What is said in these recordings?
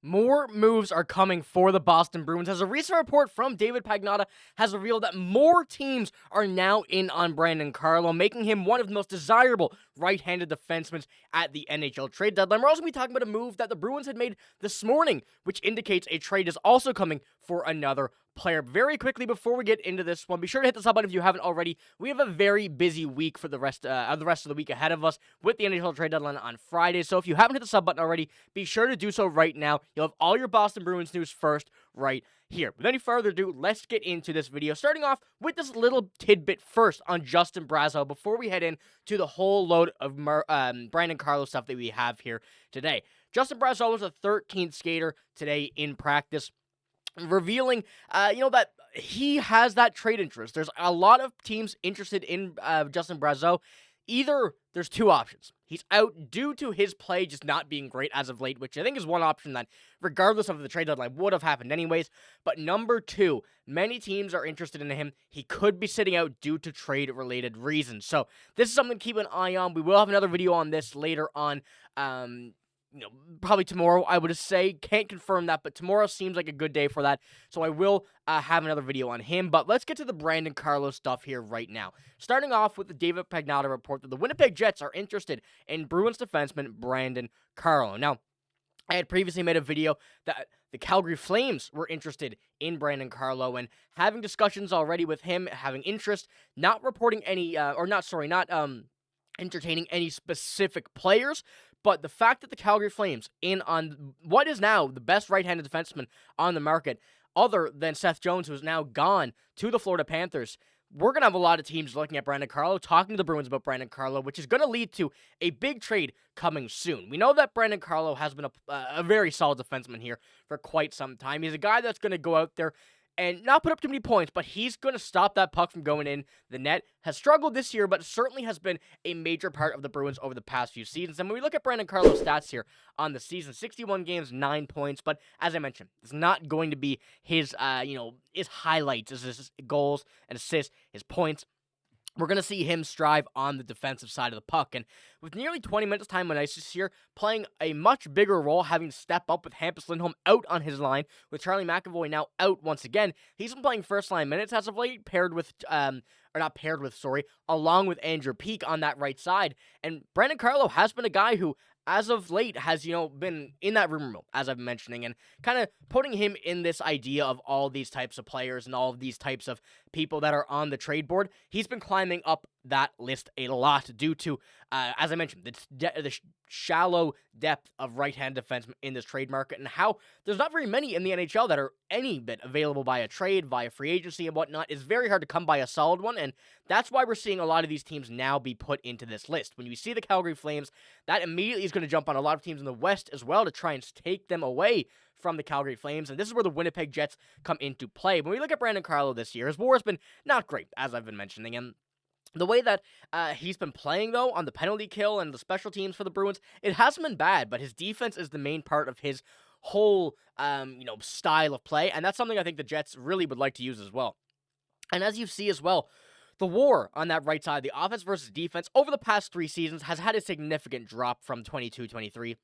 More moves are coming for the Boston Bruins as a recent report from David Pastrnak has revealed that more teams are now in on Brandon Carlo, making him one of the most desirable right-handed defensemen at the NHL trade deadline. We're also going to be talking about a move that the Bruins had made this morning, which indicates a trade is also coming for another player. Very quickly, before we get into this one, be sure to hit the sub button if you haven't already. We have a very busy week for the rest of the week ahead of us with the NHL trade deadline on Friday. So if you haven't hit the sub button already, be sure to do so right now. You'll have all your Boston Bruins news first right here. Without any further ado, let's get into this video. Starting off with this little tidbit first on Justin Brazeau before we head in to the whole load of Brandon Carlo stuff that we have here today. Justin Brazeau was the 13th skater today in practice, revealing, that he has that trade interest. There's a lot of teams interested in Justin Brazeau. Either there's two options. He's out due to his play just not being great as of late, which I think is one option that, regardless of the trade deadline, would have happened anyways. But number two, many teams are interested in him. He could be sitting out due to trade-related reasons. So this is something to keep an eye on. We will have another video on this later on. Probably tomorrow, I would say. Can't confirm that, but tomorrow seems like a good day for that. So I will have another video on him. But let's get to the Brandon Carlo stuff here right now. Starting off with the David Pastrnak report that the Winnipeg Jets are interested in Bruins defenseman Brandon Carlo. Now, I had previously made a video that the Calgary Flames were interested in Brandon Carlo and having discussions already with him, having interest, not reporting any, entertaining any specific players, but the fact that the Calgary Flames in on what is now the best right-handed defenseman on the market, other than Seth Jones, who is now gone to the Florida Panthers, we're going to have a lot of teams looking at Brandon Carlo, talking to the Bruins about Brandon Carlo, which is going to lead to a big trade coming soon. We know that Brandon Carlo has been a very solid defenseman here for quite some time. He's a guy that's going to go out there and not put up too many points, but he's going to stop that puck from going in the net. Has struggled this year, but certainly has been a major part of the Bruins over the past few seasons. And when we look at Brandon Carlo's stats here on the season, 61 games, 9 points. But as I mentioned, it's not going to be his highlights, his goals and assists, his points. We're going to see him strive on the defensive side of the puck. And with nearly 20 minutes time on ice this year, playing a much bigger role, having to step up with Elias Lindholm out on his line, with Charlie McAvoy now out once again, he's been playing first-line minutes as of late, along with Andrew Peeke on that right side. And Brandon Carlo has been a guy who, as of late, has, been in that rumor mill, as I've been mentioning, and kind of putting him in this idea of all these types of players and all of these types of people that are on the trade board. He's been climbing up that list a lot due to, as I mentioned, the shallow depth of right-hand defensemen in this trade market, and how there's not very many in the NHL that are any bit available by a trade, via free agency and whatnot. It's very hard to come by a solid one, and that's why we're seeing a lot of these teams now be put into this list. When you see the Calgary Flames, that immediately is going to jump on a lot of teams in the West as well to try and take them away from the Calgary Flames, and this is where the Winnipeg Jets come into play. When we look at Brandon Carlo this year, his WAR has been not great, as I've been mentioning, and the way that he's been playing, though, on the penalty kill and the special teams for the Bruins, it hasn't been bad, but his defense is the main part of his whole, style of play, and that's something I think the Jets really would like to use as well. And as you see as well, the WAR on that right side, the offense versus defense, over the past 3 seasons has had a significant drop from 22-23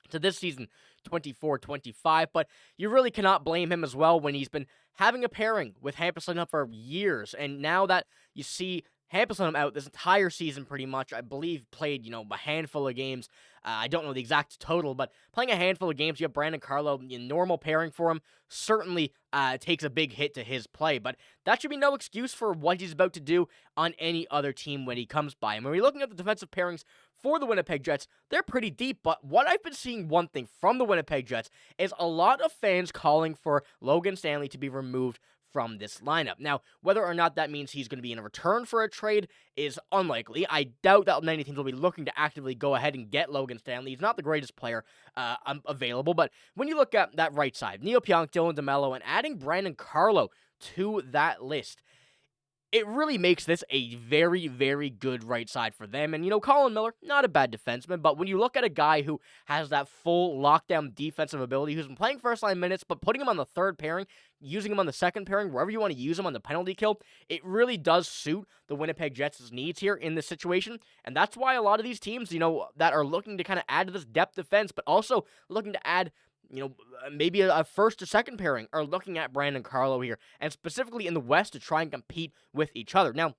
to this season, 24-25, but you really cannot blame him as well when he's been having a pairing with Hampus Lindholm for years, and now that you see Hampus Lindholm out this entire season pretty much, I believe played, a handful of games. I don't know the exact total, but playing a handful of games, you have Brandon Carlo, normal pairing for him, certainly takes a big hit to his play. But that should be no excuse for what he's about to do on any other team when he comes by. And when we're looking at the defensive pairings for the Winnipeg Jets, they're pretty deep. But what I've been seeing, one thing from the Winnipeg Jets, is a lot of fans calling for Logan Stanley to be removed from this lineup. Now, whether or not that means he's going to be in a return for a trade is unlikely. I doubt that many teams will be looking to actively go ahead and get Logan Stanley. He's not the greatest player available, but when you look at that right side, Neil Pionk, Dylan DeMello, and adding Brandon Carlo to that list, it really makes this a very, very good right side for them. And, Colin Miller, not a bad defenseman, but when you look at a guy who has that full lockdown defensive ability, who's been playing first-line minutes, but putting him on the third pairing, using him on the second pairing, wherever you want to use him on the penalty kill, it really does suit the Winnipeg Jets' needs here in this situation. And that's why a lot of these teams, that are looking to kind of add to this depth defense, but also looking to add maybe a first or second pairing are looking at Brandon Carlo here, and specifically in the West to try and compete with each other. Now,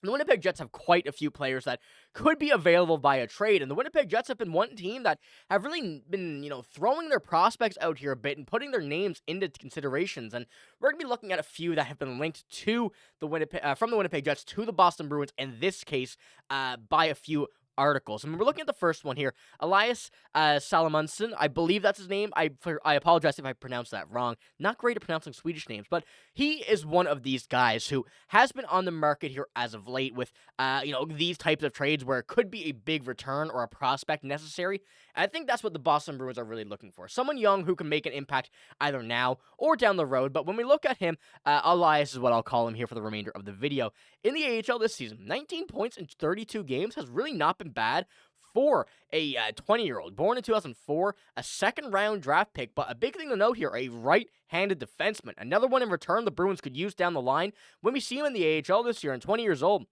the Winnipeg Jets have quite a few players that could be available via trade, and the Winnipeg Jets have been one team that have really been, throwing their prospects out here a bit and putting their names into considerations. And we're going to be looking at a few that have been linked to from the Winnipeg Jets to the Boston Bruins, in this case, by a few articles. And we're looking at the first one here, Elias Salomonsson. I believe that's his name. I apologize if I pronounced that wrong. Not great at pronouncing Swedish names, but he is one of these guys who has been on the market here as of late with, these types of trades where it could be a big return or a prospect necessary. And I think that's what the Boston Bruins are really looking for. Someone young who can make an impact either now or down the road. But when we look at him, Elias is what I'll call him here for the remainder of the video. In the AHL this season, 19 points in 32 games has really not been bad for a 20-year-old, born in 2004, a second-round draft pick. But a big thing to note here, a right-handed defenseman. Another one in return the Bruins could use down the line. When we see him in the AHL this year, and 20 years old,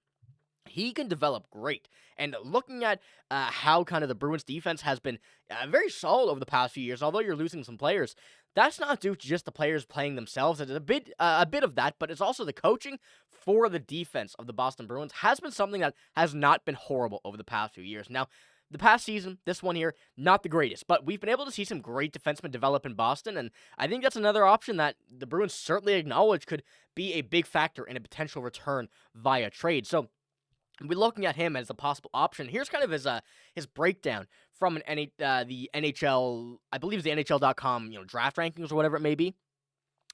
he can develop great. And looking at how kind of the Bruins defense has been very solid over the past few years, although you're losing some players, that's not due to just the players playing themselves. It's a bit of that, but it's also the coaching for the defense of the Boston Bruins has been something that has not been horrible over the past few years. Now, the past season, this one here, not the greatest, but we've been able to see some great defensemen develop in Boston, and I think that's another option that the Bruins certainly acknowledge could be a big factor in a potential return via trade. So, we're looking at him as a possible option. Here's kind of his breakdown from the NHL, I believe it's the NHL.com, draft rankings or whatever it may be.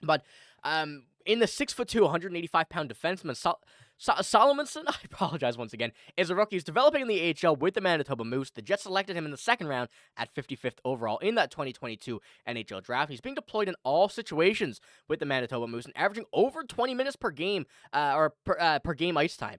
But in the 6'2", 185-pound defenseman, Salomonsson, I apologize once again, is a rookie who's developing in the AHL with the Manitoba Moose. The Jets selected him in the second round at 55th overall in that 2022 NHL draft. He's being deployed in all situations with the Manitoba Moose and averaging over 20 minutes per game, per game ice time.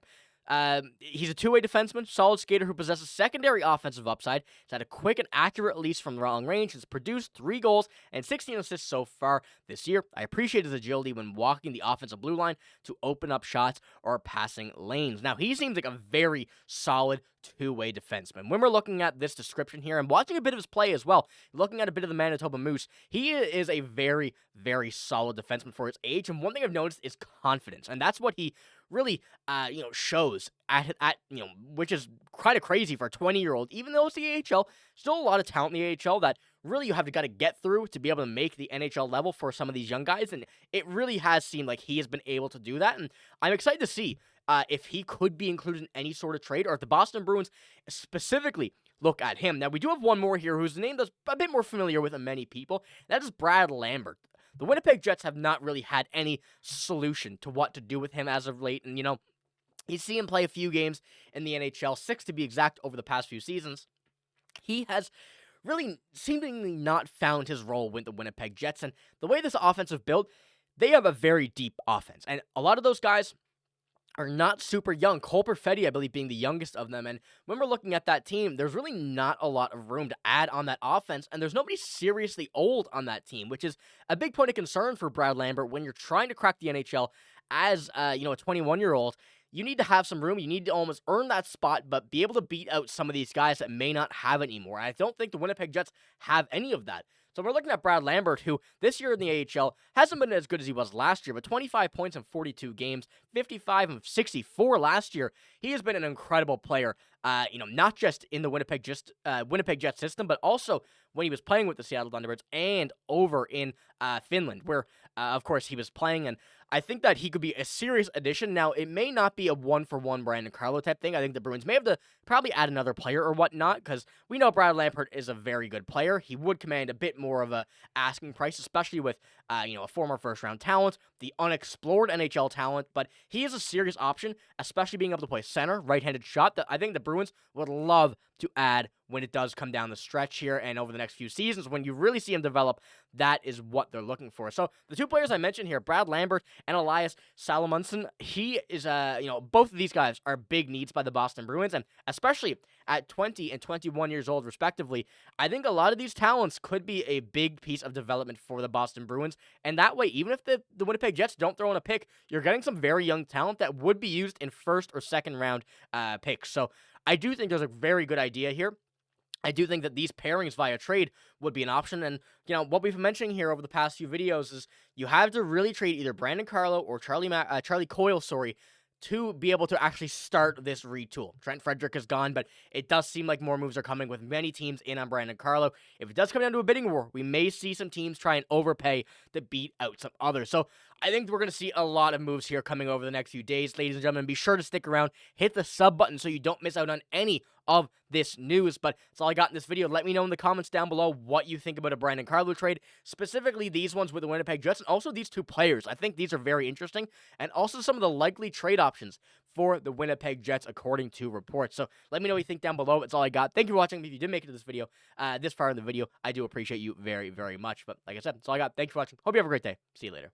He's a two-way defenseman, solid skater who possesses secondary offensive upside. He's had a quick and accurate release from long range. Has produced 3 goals and 16 assists so far this year. I appreciate his agility when walking the offensive blue line to open up shots or passing lanes. Now, he seems like a very solid two-way defenseman. When we're looking at this description here and watching a bit of his play as well, looking at a bit of the Manitoba Moose, he is a very, very solid defenseman for his age. And one thing I've noticed is confidence, and that's what he really, shows at which is kind of crazy for a 20-year-old. Even though it's the AHL, still a lot of talent in the AHL that really you have got to get through to be able to make the NHL level for some of these young guys, and it really has seemed like he has been able to do that, and I'm excited to see if he could be included in any sort of trade, or if the Boston Bruins specifically look at him. Now, we do have one more here whose name that's a bit more familiar with many people. That is Brad Lambert. The Winnipeg Jets have not really had any solution to what to do with him as of late, and, you see him play a few games in the NHL, 6 to be exact, over the past few seasons. He has really seemingly not found his role with the Winnipeg Jets, and the way this offense is built, they have a very deep offense, and a lot of those guys are not super young. Cole Perfetti, I believe, being the youngest of them. And when we're looking at that team, there's really not a lot of room to add on that offense. And there's nobody seriously old on that team, which is a big point of concern for Brad Lambert when you're trying to crack the NHL as, a 21-year-old. You need to have some room. You need to almost earn that spot, but be able to beat out some of these guys that may not have it anymore. And I don't think the Winnipeg Jets have any of that. So we're looking at Brad Lambert, who this year in the AHL hasn't been as good as he was last year, but 25 points in 42 games, 55 of 64 last year. He has been an incredible player, not just in the Winnipeg Jets system, but also when he was playing with the Seattle Thunderbirds and over in Finland, where, of course, he was playing. And I think that he could be a serious addition. Now, it may not be a one-for-one Brandon Carlo type thing. I think the Bruins may have to probably add another player or whatnot, because we know Brad Lambert is a very good player. He would command a bit more of a asking price, especially with, a former first-round talent, the unexplored NHL talent, but he is a serious option, especially being able to play center, right-handed shot, that I think the Bruins would love to add when it does come down the stretch here and over the next few seasons. When you really see him develop, that is what they're looking for. So the two players I mentioned here, Brad Lambert and Elias Salomonsson, he is, both of these guys are big needs by the Boston Bruins, and especially at 20 and 21 years old, respectively, I think a lot of these talents could be a big piece of development for the Boston Bruins, and that way, even if the Winnipeg Jets don't throw in a pick, you're getting some very young talent that would be used in first or second round picks. So I do think there's a very good idea here I do think that these pairings via trade would be an option. And, what we've been mentioning here over the past few videos is you have to really trade either Brandon Carlo or Charlie Coyle, to be able to actually start this retool. Trent Frederic is gone, but it does seem like more moves are coming with many teams in on Brandon Carlo. If it does come down to a bidding war, we may see some teams try and overpay to beat out some others. So I think we're going to see a lot of moves here coming over the next few days. Ladies and gentlemen, be sure to stick around, hit the sub button so you don't miss out on any of this news. But that's all I got in this video. Let me know in the comments down below what you think about a Brandon Carlo trade, specifically these ones with the Winnipeg Jets, and also these two players. I think these are very interesting, and also some of the likely trade options for the Winnipeg Jets according to reports. So let me know what you think down below. That's all I got. Thank you for watching. If you did make it to this video, this far in the video, I do appreciate you very, very much. But like I said, that's all I got. Thank you for watching. Hope you have a great day. See you later.